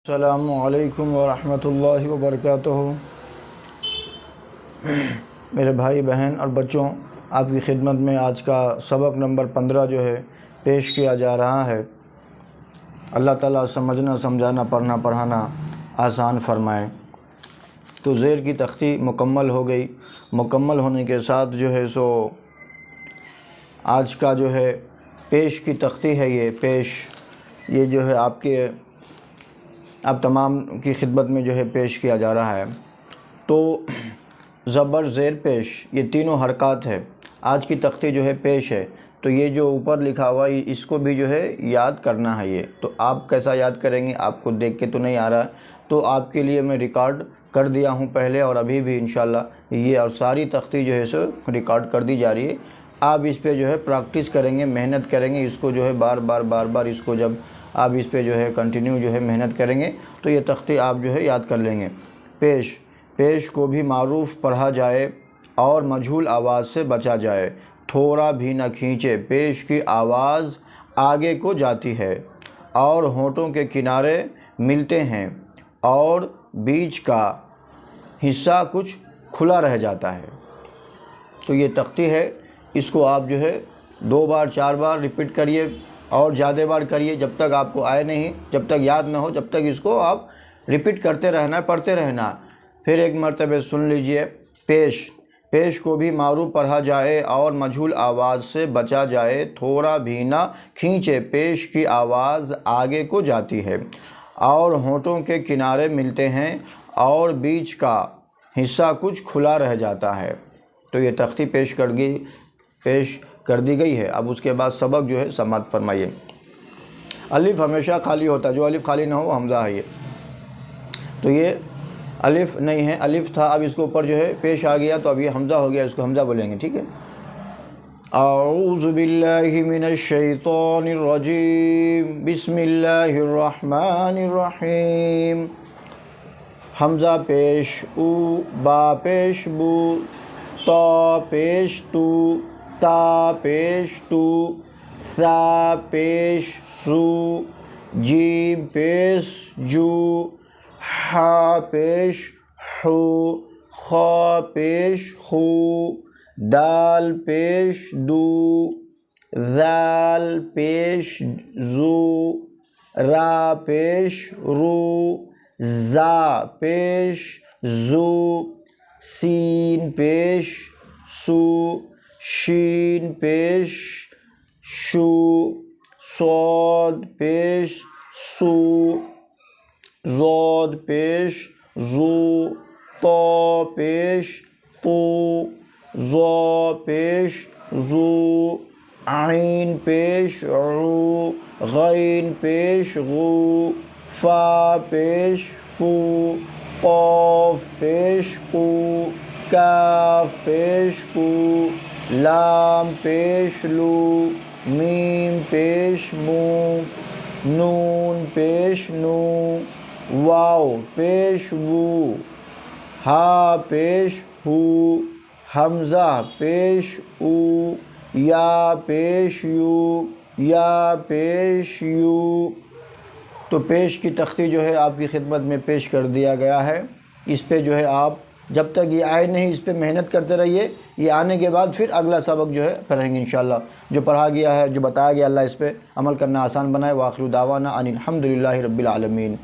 السلام علیکم ورحمۃ اللہ وبرکاتہ۔ میرے بھائی بہن اور بچوں، آپ کی خدمت میں آج کا سبق نمبر 15 جو ہے پیش کیا جا رہا ہے۔ اللہ تعالیٰ سمجھنا سمجھانا پڑھنا پڑھانا آسان فرمائے۔ تو زیر کی تختی مکمل ہو گئی۔ مکمل ہونے کے ساتھ جو ہے سو آج کا جو ہے پیش کی تختی ہے، یہ جو ہے آپ تمام کی خدمت میں جو ہے پیش کیا جا رہا ہے۔ تو زبر زیر پیش یہ تینوں حرکات ہے۔ آج کی تختی جو ہے پیش ہے، تو یہ جو اوپر لکھا ہوا ہے اس کو بھی جو ہے یاد کرنا ہے۔ یہ تو آپ کیسا یاد کریں گے؟ آپ کو دیکھ کے تو نہیں آ رہا ہے، تو آپ کے لیے میں ریکارڈ کر دیا ہوں پہلے اور ابھی بھی انشاءاللہ یہ اور ساری تختی جو ہے سو ریکارڈ کر دی جا رہی ہے۔ آپ اس پہ جو ہے پریکٹس کریں گے، محنت کریں گے، اس کو جو ہے بار بار اس کو جب آپ اس پہ جو ہے کنٹینیو جو ہے محنت کریں گے تو یہ تختی آپ جو ہے یاد کر لیں گے۔ پیش کو بھی معروف پڑھا جائے اور مجہول آواز سے بچا جائے، تھوڑا بھی نہ کھینچے، پیش کی آواز آگے کو جاتی ہے اور ہونٹوں کے کنارے ملتے ہیں اور بیچ کا حصہ کچھ کھلا رہ جاتا ہے۔ تو یہ تختی ہے، اس کو آپ جو ہے 2 بار 4 بار ریپیٹ کریے اور زیادہ بار کریے، جب تک آپ کو آئے نہیں، جب تک یاد نہ ہو، جب تک اس کو آپ ریپیٹ کرتے رہنا، پڑھتے رہنا۔ پھر ایک مرتبہ سن لیجئے۔ پیش کو بھی معروف پڑھا جائے اور مجہول آواز سے بچا جائے، تھوڑا بھی نہ کھینچے، پیش کی آواز آگے کو جاتی ہے اور ہونٹوں کے کنارے ملتے ہیں اور بیچ کا حصہ کچھ کھلا رہ جاتا ہے۔ تو یہ تختی پیش کر دی گئی ہے۔ اب اس کے بعد سبق جو ہے سماعت فرمائیے۔ الف ہمیشہ خالی ہوتا ہے، جو الف خالی نہ ہو حمزہ ہے یہ۔ تو یہ الف نہیں ہے، الف تھا، اب اس کے اوپر جو ہے پیش آ گیا تو اب یہ حمزہ ہو گیا، اس کو حمزہ بولیں گے، ٹھیک ہے۔ اعوذ باللہ من الشیطان الرجیم، بسم اللہ الرحمن الرحیم۔ حمزہ پیش او، با پیش بو، تا پیش تو، تا پیش تو، سا پیش سو، جیم پیش جو، ہا پیش ہو، خا پیش خو، دال پیش دو، ذال پیش زو، را پیش رو، زا پیش زو، سین پیش سو، شین پیش شو، صاد پیش سو، ضاد پیش زو، طا پیش تو، ظا پیش زو، عین پیش عو، غین پیش غو، فا پیش فو، قاف پیش قو، کاف پیش کو، لام پیش لو، میم پیش مو، نون پیش نو، واو پیش وو، ہا پیش ہو، حمزہ پیش او، یا پیش یو، یا پیش یو۔ تو پیش کی تختی جو ہے آپ کی خدمت میں پیش کر دیا گیا ہے۔ اس پہ جو ہے آپ جب تک یہ آئے نہیں اس پہ محنت کرتے رہیے، یہ آنے کے بعد پھر اگلا سبق جو ہے پڑھیں گے انشاءاللہ۔ جو پڑھا گیا ہے، جو بتایا گیا، اللہ اس پہ عمل کرنا آسان بنائے۔ وآخر دعوانا ان الحمد للہ رب العالمین۔